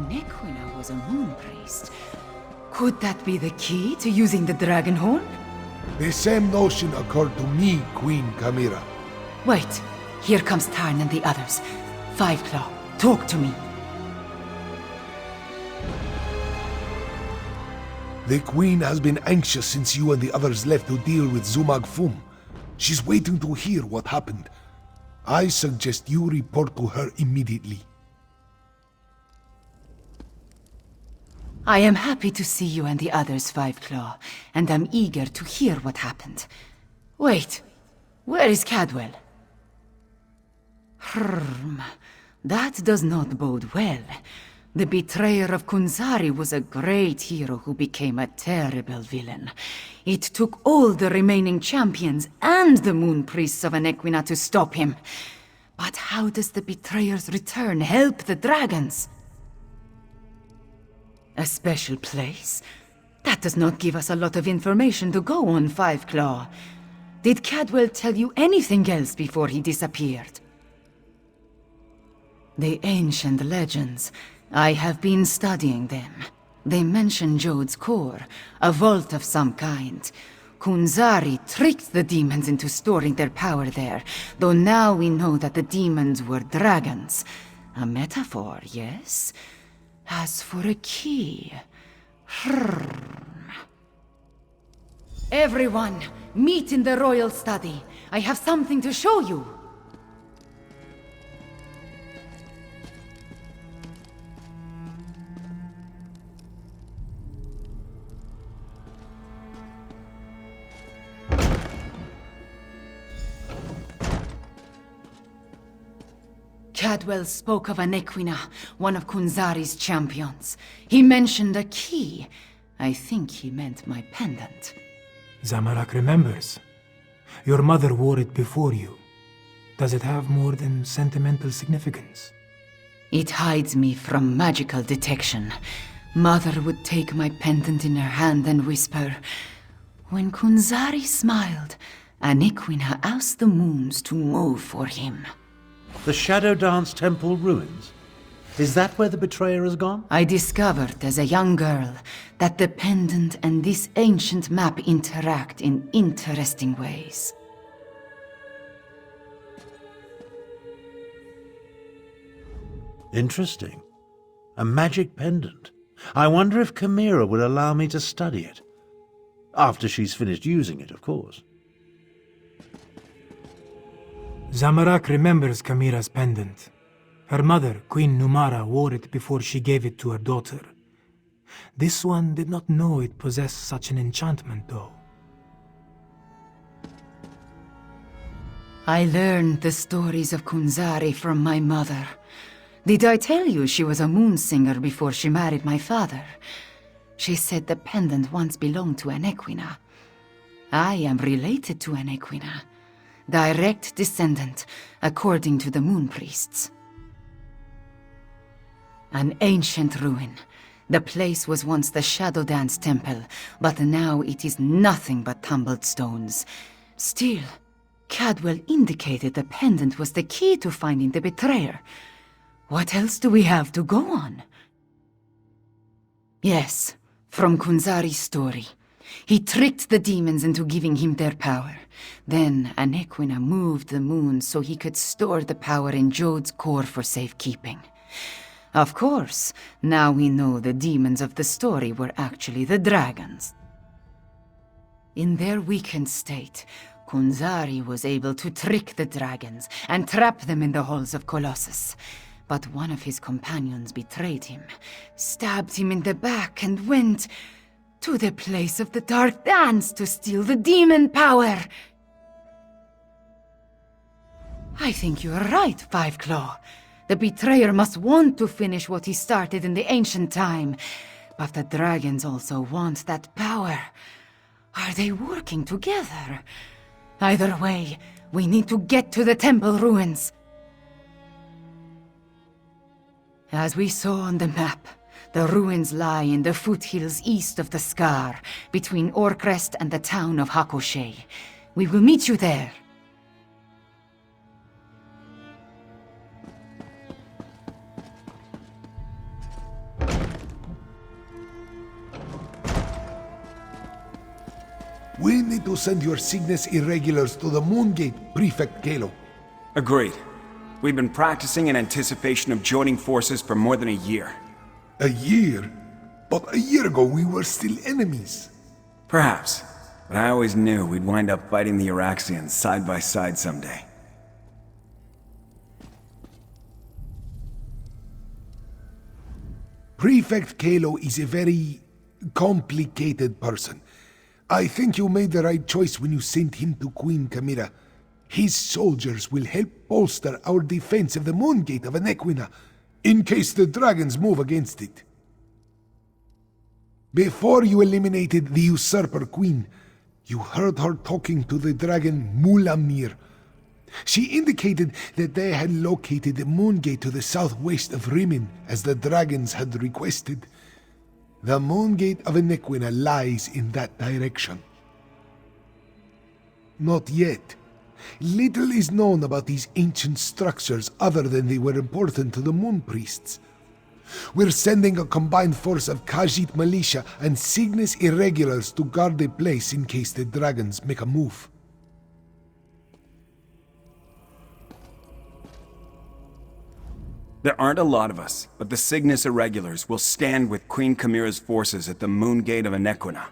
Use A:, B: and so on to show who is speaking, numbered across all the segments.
A: Anequina was a moon priest. Could that be the key to using the dragon horn?
B: The same notion occurred to me, Queen Khamira.
A: Wait, here comes Tarn and the others. Five Claw, talk to me.
B: The Queen has been anxious since you and the others left to deal with Zumog Phoom. She's waiting to hear what happened. I suggest you report to her immediately.
A: I am happy to see you and the others, Five Claw, and I'm eager to hear what happened. Wait, where is Cadwell? That does not bode well. The betrayer of Khunzar-ri was a great hero who became a terrible villain. It took all the remaining champions and the moon priests of Anequina to stop him. But how does the betrayer's return help the dragons? A special place? That does not give us a lot of information to go on, Five Claw. Did Cadwell tell you anything else before he disappeared? The ancient legends. I have been studying them. They mention Jode's core, a vault of some kind. Khunzar-ri tricked the demons into storing their power there, though now we know that the demons were dragons. A metaphor, yes? As for a key... Everyone, meet in the royal study. I have something to show you. Cadwell spoke of Anequina, one of Khunzar-ri's champions. He mentioned a key. I think he meant my pendant.
C: Zamorak remembers. Your mother wore it before you. Does it have more than sentimental significance?
A: It hides me from magical detection. Mother would take my pendant in her hand and whisper, "When Khunzar-ri smiled, Anequina asked the moons to move for him."
D: The Shadow Dance Temple ruins? Is that where the betrayer has gone?
A: I discovered as a young girl that the pendant and this ancient map interact in interesting ways.
D: Interesting. A magic pendant. I wonder if Khamira would allow me to study it. After she's finished using it, of course.
C: Zamorak remembers Khamira's pendant. Her mother, Queen Numara, wore it before she gave it to her daughter. This one did not know it possessed such an enchantment, though.
A: I learned the stories of Khunzar-ri from my mother. Did I tell you she was a moon singer before she married my father? She said the pendant once belonged to Anequina. I am related to Anequina. Direct descendant, according to the moon priests. An ancient ruin. The place was once the Shadow Dance Temple, but now it is nothing but tumbled stones. Still, Cadwell indicated the pendant was the key to finding the betrayer. What else do we have to go on? Yes, from Khunzar-ri's story. He tricked the demons into giving him their power. Then Anequina moved the moon so he could store the power in Jode's core for safekeeping. Of course, now we know the demons of the story were actually the dragons. In their weakened state, Khunzar-ri was able to trick the dragons and trap them in the halls of Colossus. But one of his companions betrayed him, stabbed him in the back, and went to the place of the Dark Dance to steal the demon power. I think you are right, Five Claw. The betrayer must want to finish what he started in the ancient time. But the dragons also want that power. Are they working together? Either way, we need to get to the temple ruins. As we saw on the map, the ruins lie in the foothills east of the Scar, between Orcrest and the town of Hakoshe. We will meet you there.
B: We need to send your Cygnus irregulars to the Moongate, Prefect Kalo.
E: Agreed. We've been practicing in anticipation of joining forces for more than a year.
B: A year? But a year ago we were still enemies.
E: Perhaps. But I always knew we'd wind up fighting the Iraxians side by side someday.
B: Prefect Kalo is a very complicated person. I think you made the right choice when you sent him to Queen Khamira. His soldiers will help bolster our defense of the Moongate of Anequina, in case the dragons move against it. Before you eliminated the usurper queen, you heard her talking to the dragon Mulamnir. She indicated that they had located the Moongate to the southwest of Rimin, as the dragons had requested. The Moongate of Anequina lies in that direction. Not yet. Little is known about these ancient structures other than they were important to the Moon Priests. We're sending a combined force of Khajiit militia and Cygnus irregulars to guard the place in case the dragons make a move.
E: There aren't a lot of us, but the Cygnus irregulars will stand with Queen Khamira's forces at the Moongate of Anequina.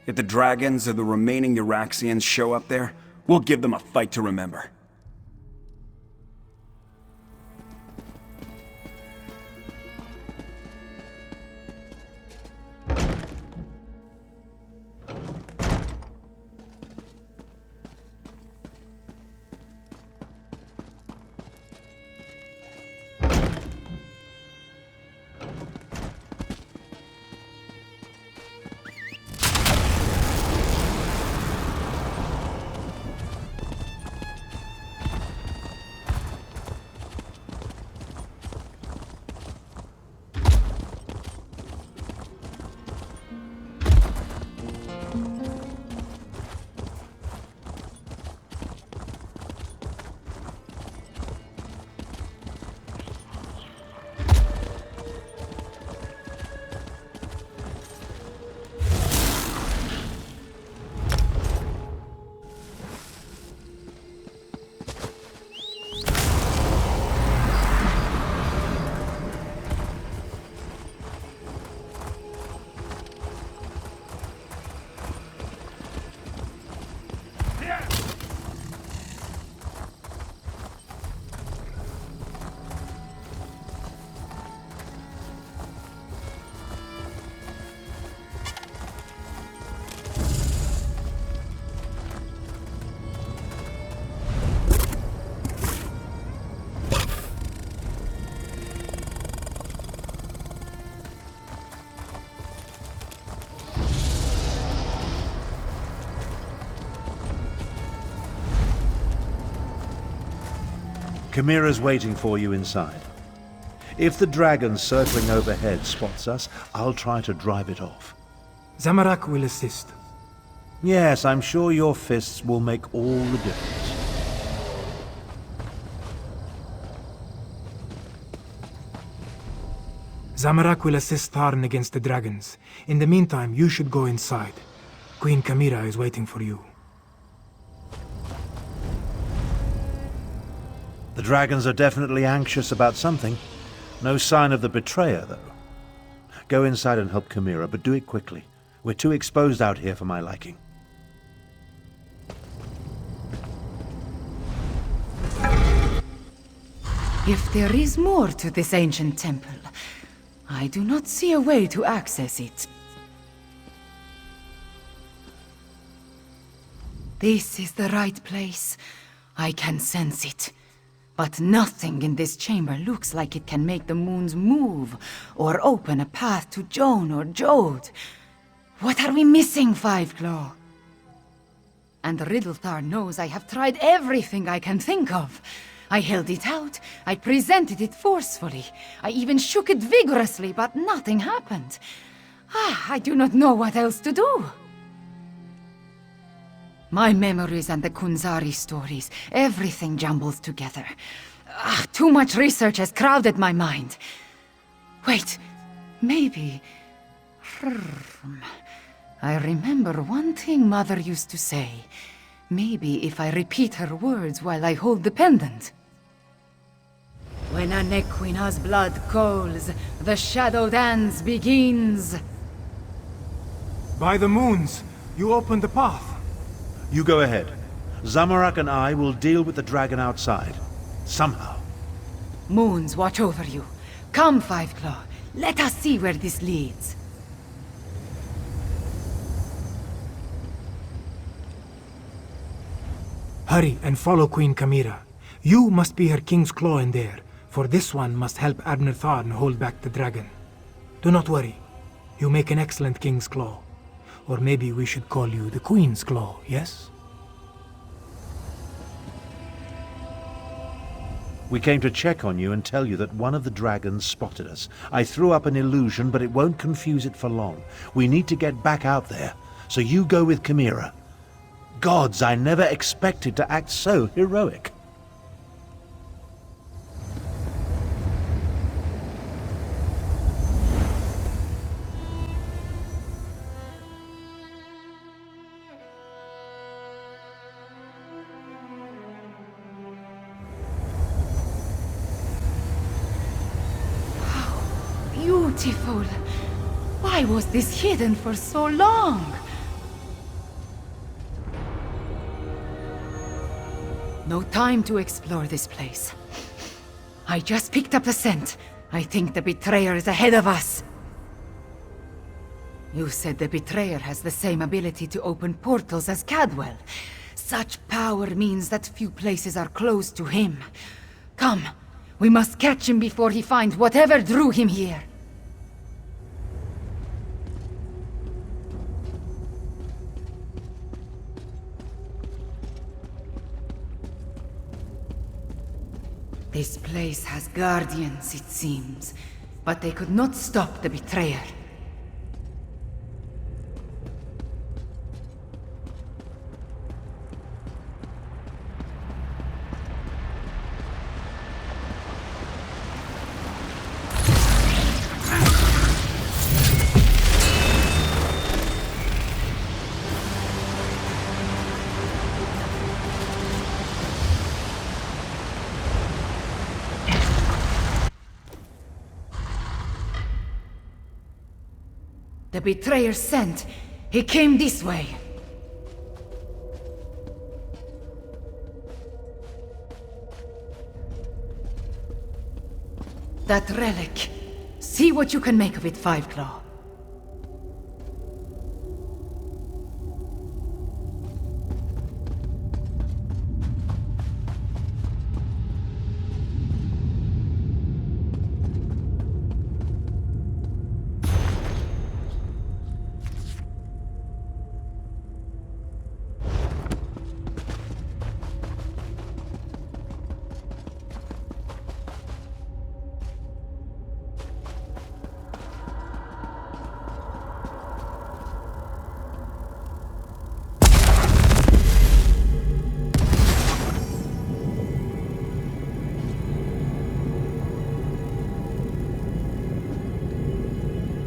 E: If the dragons or the remaining Iraxians show up there, we'll give them a fight to remember.
D: Khamira's waiting for you inside. If the dragon circling overhead spots us, I'll try to drive it off.
C: Zamorak will assist.
D: Yes, I'm sure your fists will make all the difference.
C: Zamorak will assist Tarn against the dragons. In the meantime, you should go inside. Queen Khamira is waiting for you.
D: The dragons are definitely anxious about something. No sign of the betrayer, though. Go inside and help Khamira, but do it quickly. We're too exposed out here for my liking.
A: If there is more to this ancient temple, I do not see a way to access it. This is the right place. I can sense it. But nothing in this chamber looks like it can make the moons move, or open a path to Joan or Jode. What are we missing, Fiveclaw? And Riddlethar knows I have tried everything I can think of. I held it out, I presented it forcefully, I even shook it vigorously, but nothing happened. I do not know what else to do. My memories and the Khunzar-ri stories, everything jumbles together. Too much research has crowded my mind. Wait, maybe... I remember one thing Mother used to say. Maybe if I repeat her words while I hold the pendant. When an Equina's blood calls, the shadow dance begins.
C: By the moons, you opened the path.
D: You go ahead. Zamorak and I will deal with the dragon outside. Somehow.
A: Moons watch over you. Come, Five Claw. Let us see where this leads.
C: Hurry and follow Queen Khamira. You must be her king's claw in there, for this one must help Abner Tharn hold back the dragon. Do not worry. You make an excellent king's claw. Or maybe we should call you the Queen's Claw, yes?
D: We came to check on you and tell you that one of the dragons spotted us. I threw up an illusion, but it won't confuse it for long. We need to get back out there, so you go with Khamira. Gods, I never expected to act so heroic.
A: Beautiful. Why was this hidden for so long? No time to explore this place. I just picked up a scent. I think the betrayer is ahead of us. You said the betrayer has the same ability to open portals as Cadwell. Such power means that few places are closed to him. Come, we must catch him before he finds whatever drew him here. This place has guardians, it seems, but they could not stop the betrayer. The betrayer sent. He came this way. That relic. See what you can make of it, Five Claw.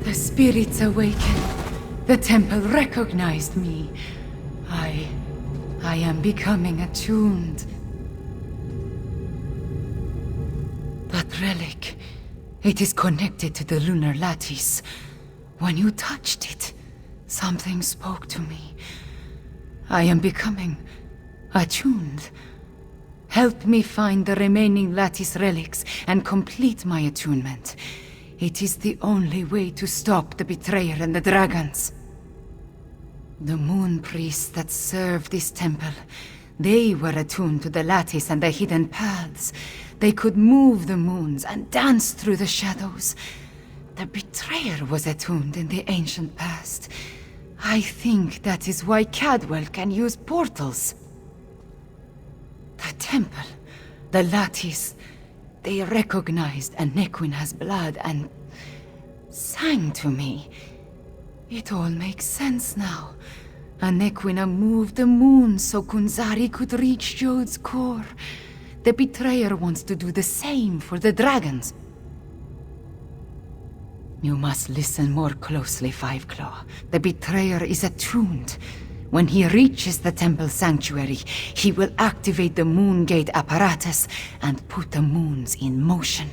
A: The spirits awakened. The temple recognized me. I am becoming attuned. That relic, it is connected to the lunar lattice. When you touched it, something spoke to me. I am becoming attuned. Help me find the remaining lattice relics and complete my attunement. It is the only way to stop the betrayer and the dragons. The moon priests that served this temple, they were attuned to the lattice and the hidden paths. They could move the moons and dance through the shadows. The betrayer was attuned in the ancient past. I think that is why Cadwell can use portals. The temple, the lattice, they recognized Anequina's blood and sang to me. It all makes sense now. Anequina moved the moon so Khunzar-ri could reach Jode's core. The betrayer wants to do the same for the dragons. You must listen more closely, Five Claw. The betrayer is attuned. When he reaches the temple sanctuary, he will activate the moon gate apparatus and put the moons in motion.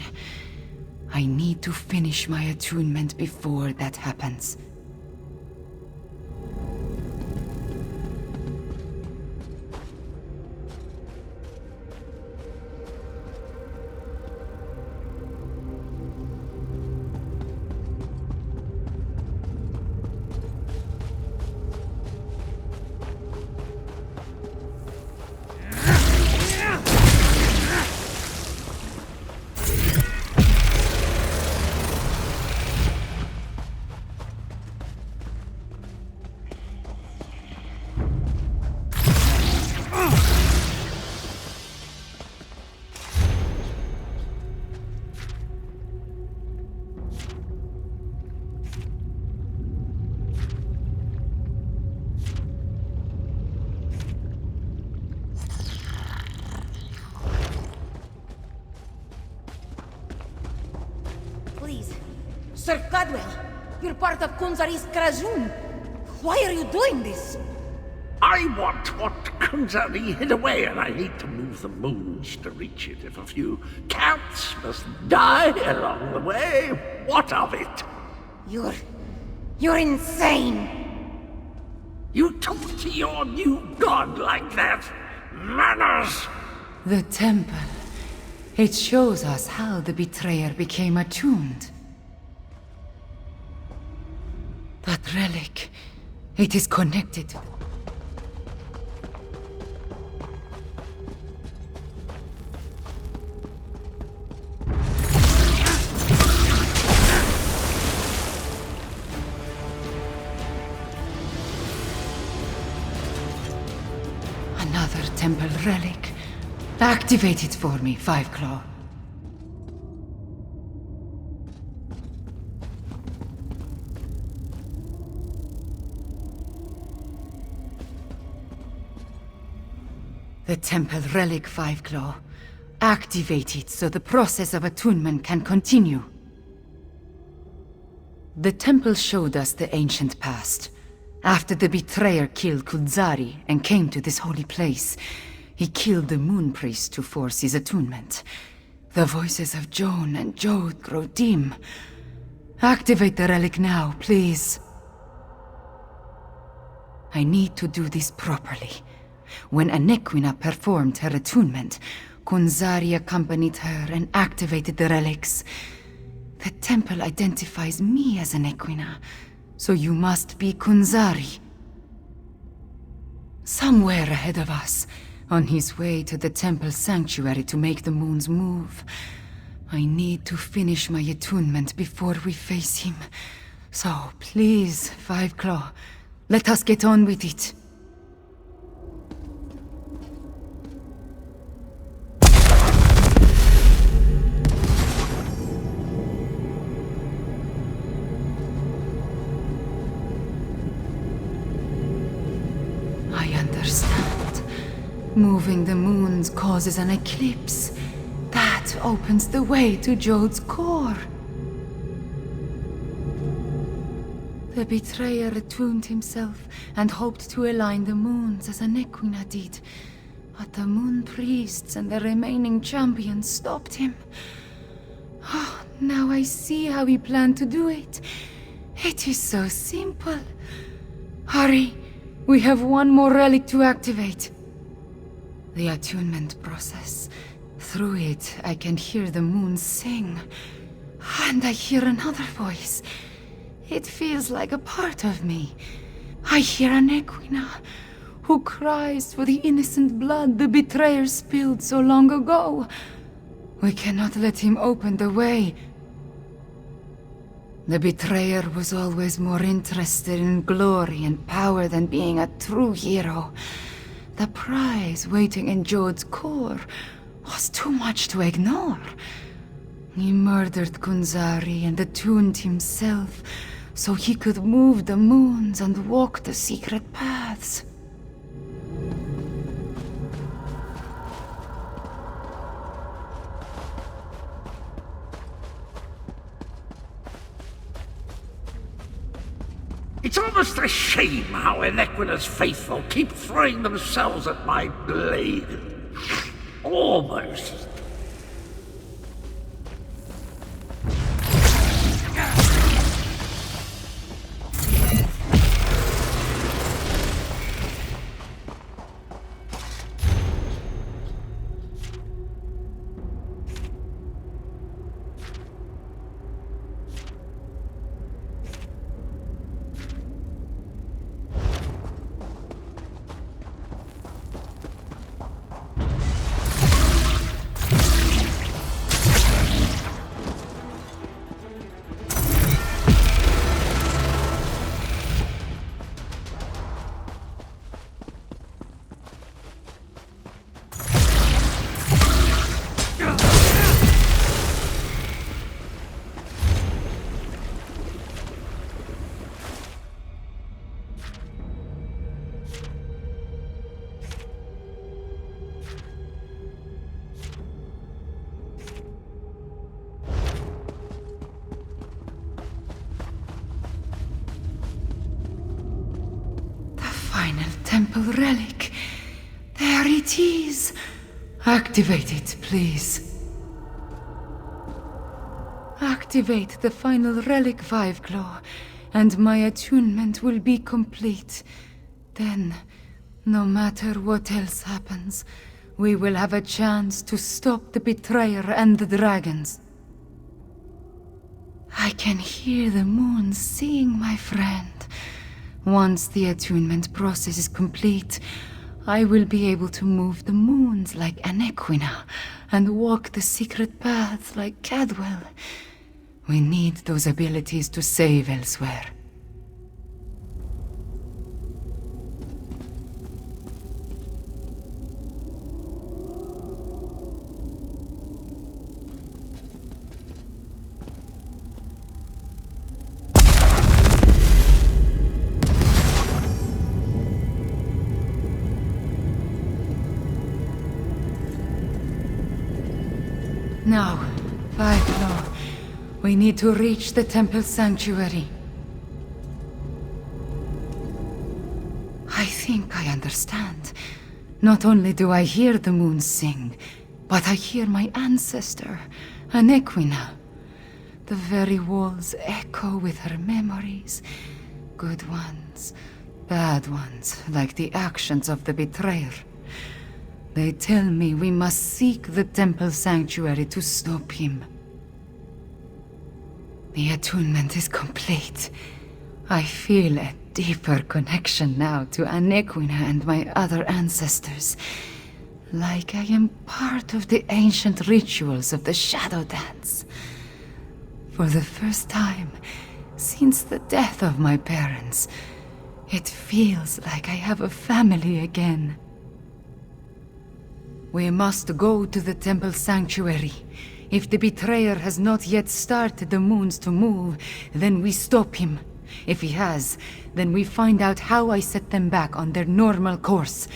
A: I need to finish my attunement before that happens.
F: Please. Sir Cadwell, you're part of Khunzar-ri's Krajun. Why are you doing this?
G: I want what Khunzar-ri hid away, and I need to move the moons to reach it. If a few cats must die along the way, what of it?
F: You're insane!
G: You talk to your new god like that? Manners!
A: The temple. It shows us how the betrayer became attuned. That relic. It is connected. Another temple relic. Activate it for me, Five Claw. The temple relic, Five Claw. Activate it so the process of attunement can continue. The temple showed us the ancient past. After the betrayer killed Khunzar-ri and came to this holy place, he killed the moon priest to force his attunement. The voices of Joan and Jode grow dim. Activate the relic now, please. I need to do this properly. When Anequina performed her attunement, Khunzar-ri accompanied her and activated the relics. The temple identifies me as Anequina, so you must be Khunzar-ri. Somewhere ahead of us, on his way to the temple sanctuary to make the moons move. I need to finish my attunement before we face him. So, please, Five Claw, let us get on with it. I understand. Moving the moons causes an eclipse. That opens the way to Jode's core. The betrayer attuned himself and hoped to align the moons as Anequina did. But the moon priests and the remaining champions stopped him. Oh, now I see how he planned to do it. It is so simple. Hurry, we have one more relic to activate. The attunement process. Through it, I can hear the moon sing. And I hear another voice. It feels like a part of me. I hear Anequina, who cries for the innocent blood the betrayer spilled so long ago. We cannot let him open the way. The betrayer was always more interested in glory and power than being a true hero. The prize waiting in Jode's core was too much to ignore. He murdered Khunzar-ri and attuned himself so he could move the moons and walk the secret paths.
G: It's almost a shame how Enequina's faithful keep throwing themselves at my blade. Almost.
A: Final temple relic. There it is. Activate it, please. Activate the final relic 5 claw, and my attunement will be complete. Then, no matter what else happens, we will have a chance to stop the betrayer and the dragons. I can hear the moon sing, my friend. Once the attunement process is complete, I will be able to move the moons like Enequina and walk the secret paths like Cadwell. We need those abilities to save Elsweyr. Now, 5 claw. We need to reach the temple sanctuary. I think I understand. Not only do I hear the moon sing, but I hear my ancestor, Enequina. The very walls echo with her memories. Good ones, bad ones, like the actions of the betrayer. They tell me we must seek the temple sanctuary to stop him. The attunement is complete. I feel a deeper connection now to Enequina and my other ancestors. Like I am part of the ancient rituals of the Shadow Dance. For the first time since the death of my parents, it feels like I have a family again. We must go to the temple sanctuary. If the betrayer has not yet started the moons to move, then we stop him. If he has, then we find out how I set them back on their normal course.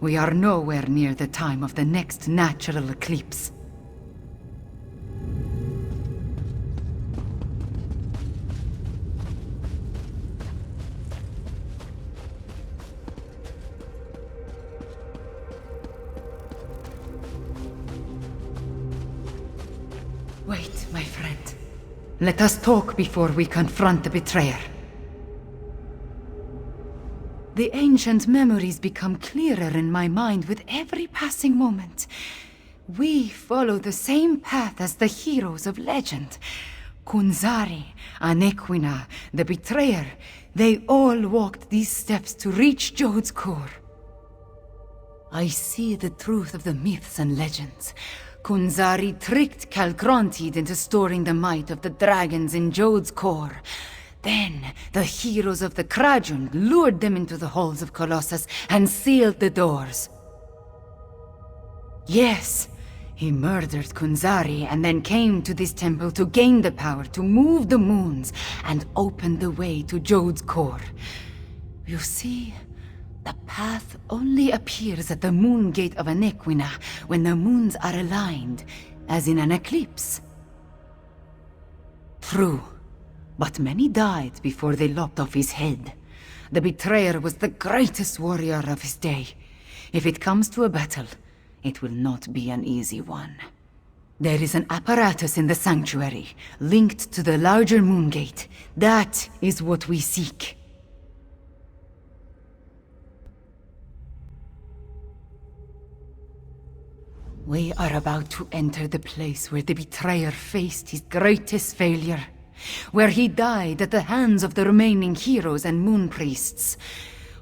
A: We are nowhere near the time of the next natural eclipse. Wait, my friend. Let us talk before we confront the betrayer. The ancient memories become clearer in my mind with every passing moment. We follow the same path as the heroes of legend. Khunzar-ri, Enequina, the betrayer, they all walked these steps to reach Jode's core. I see the truth of the myths and legends. Khunzar-ri tricked Calgrontiid into storing the might of the dragons in Jode's core. Then, the heroes of the Krajun lured them into the halls of Colossus and sealed the doors. Yes, he murdered Khunzar-ri and then came to this temple to gain the power to move the moons and open the way to Jode's core. You see, the path only appears at the moon gate of Enequina when the moons are aligned, as in an eclipse. True. But many died before they lopped off his head. The betrayer was the greatest warrior of his day. If it comes to a battle, it will not be an easy one. There is an apparatus in the sanctuary, linked to the larger moon gate. That is what we seek. We are about to enter the place where the betrayer faced his greatest failure. Where he died at the hands of the remaining heroes and moon priests.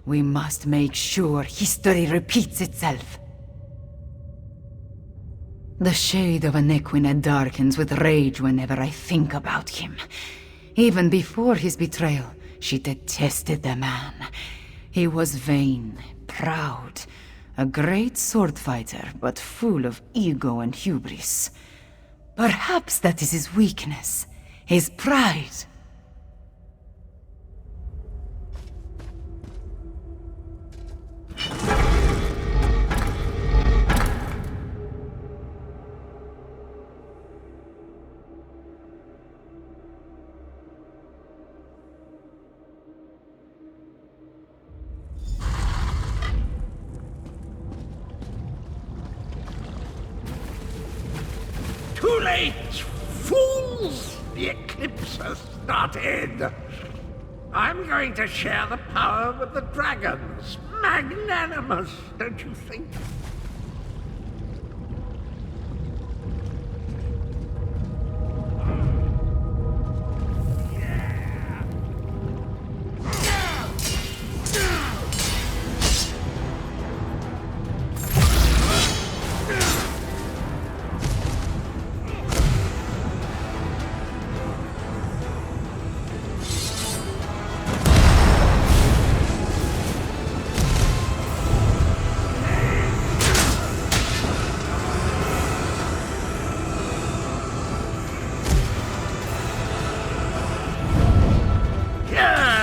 A: We must make sure history repeats itself. The shade of Anequina darkens with rage whenever I think about him. Even before his betrayal, she detested the man. He was vain, proud, a great sword fighter, but full of ego and hubris. Perhaps that is his weakness, his pride.
G: Too late! Fools! The eclipse has started! I'm going to share the power with the dragons. Magnanimous, don't you think?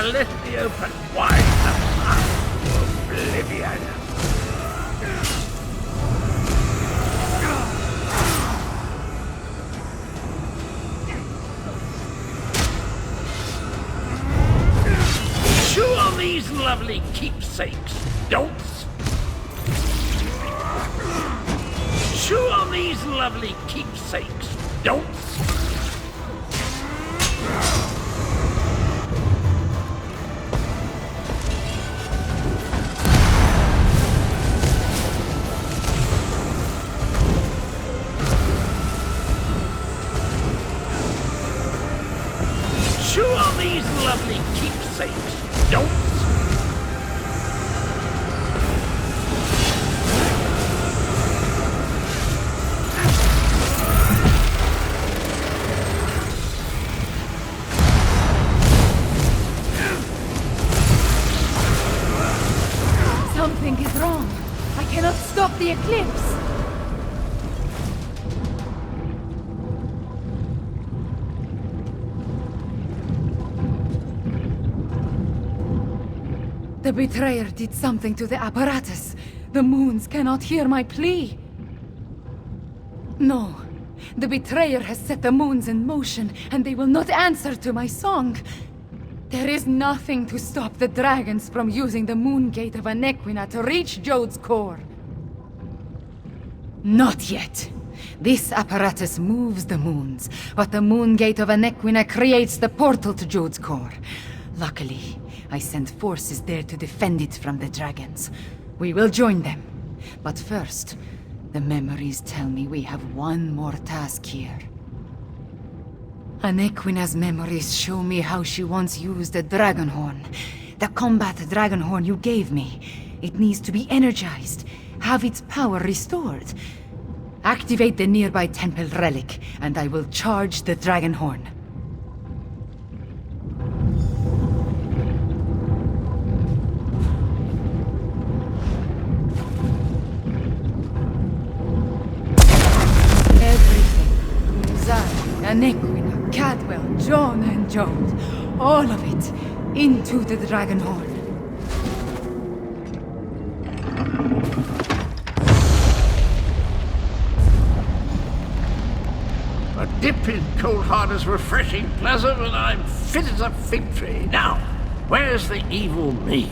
G: Let me open wide the path to oblivion. Chew on these lovely keepsakes, don'ts. Chew on these lovely keepsakes, don'ts. Chew on these lovely keepsakes, don'ts.
F: Something is wrong. I cannot stop the eclipse. The betrayer did something to the apparatus. The moons cannot hear my plea. No. The betrayer has set the moons in motion, and they will not answer to my song. There is nothing to stop the dragons from using the moon gate of Anequina to reach Jode's core. Not yet. This apparatus moves the moons, but the moon gate of Anequina creates the portal to Jode's core. Luckily, I sent forces there to defend it from the dragons. We will join them. But first, the memories tell me we have one more task here. Anequina's memories show me how she once used a dragon horn. The combat dragon horn you gave me. It needs to be energized, have its power restored. Activate the nearby temple relic, and I will charge the dragon horn. Anequina, Cadwell, John and Jode. All of it into the dragon horn.
G: A dip in cold harness refreshing pleasant, and I'm fit as a fig tree. Now, where's the evil me?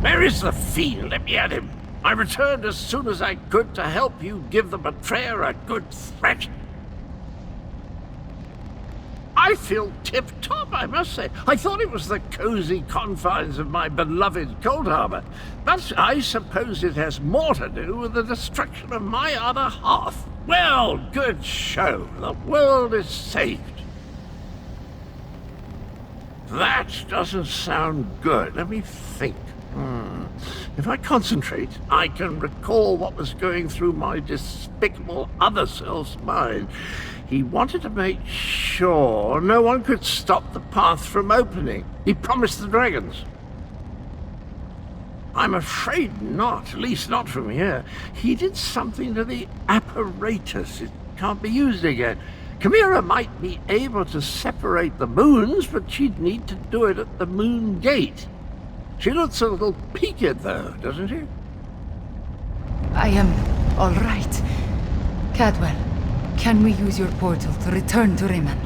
G: Where is the fiend? Let me at him. I returned as soon as I could to help you give the betrayer a good threat. I feel tip-top, I must say. I thought it was the cozy confines of my beloved Cold Harbor, but I suppose it has more to do with the destruction of my other half. Well, good show. The world is saved. That doesn't sound good. Let me think. If I concentrate, I can recall what was going through my despicable other self's mind. He wanted to make sure no one could stop the path from opening. He promised the dragons. I'm afraid not, at least not from here. He did something to the apparatus. It can't be used again. Khamira might be able to separate the moons, but she'd need to do it at the moon gate. She looks a little peaked, though, doesn't she?
F: I am all right. Cadwell, can we use your portal to return to Riemann?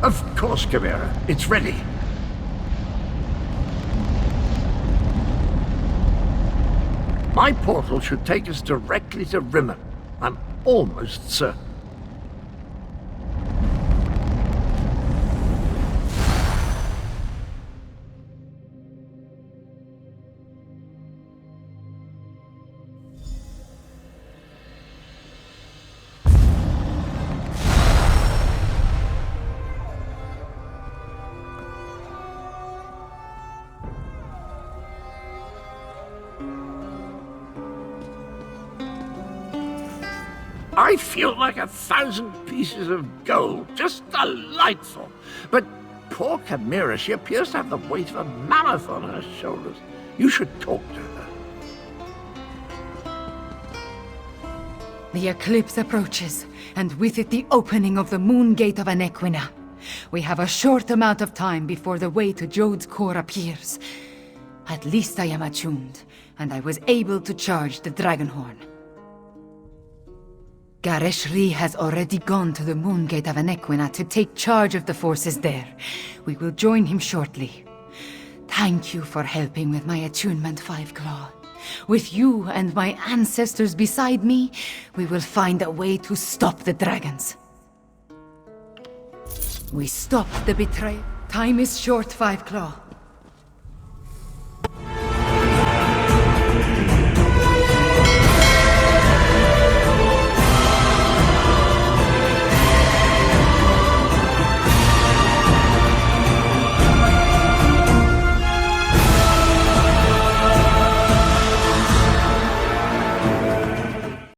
G: Of course, Khamira. It's ready. My portal should take us directly to Riemann. I'm almost certain. I feel like 1,000 pieces of gold. Just delightful. But poor Khamira, she appears to have the weight of a mammoth on her shoulders. You should talk to her.
F: The eclipse approaches, and with it the opening of the moon gate of Anequina. We have a short amount of time before the way to Jode's core appears. At least I am attuned, and I was able to charge the dragon horn. Gharesh-ri has already gone to the moon gate of Anequina to take charge of the forces there. We will join him shortly. Thank you for helping with my attunement, Five Claw. With you and my ancestors beside me, we will find a way to stop the dragons. We stopped the betrayal. Time is short, Five Claw.